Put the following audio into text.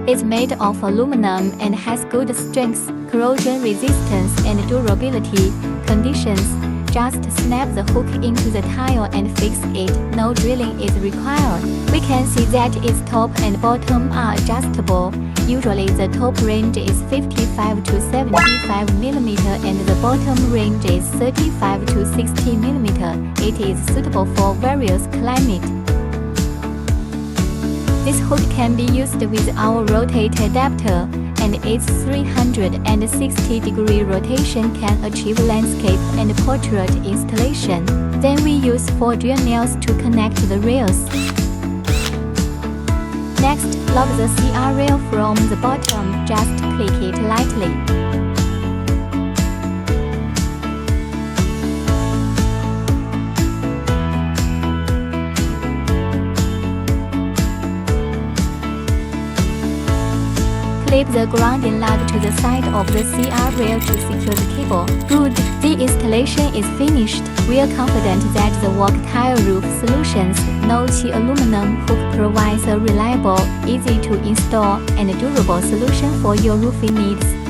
It's made of aluminum and has good strength, corrosion resistance, and durability. Conditions: just snap the hook into the tile and fix it. No drilling is required. We can see that its top and bottom are adjustable. Usually the top range is 55 to 75 mm and the bottom range is 35 to 60 mm. It is suitable for various climates. This hook can be used with our rotate adapter, and its 360-degree rotation can achieve landscape and portrait installation. Then we use 4 drill nails to connect the rails. Next, lock the CR rail from the bottom, just click it lightly. Clip the grounding lug to the side of the CR rail to secure the cable. Good, the installation is finished. We are confident that the WOCHN Tile Roof Solutions WOCHN aluminum hook provides a reliable, easy to install, and durable solution for your roofing needs.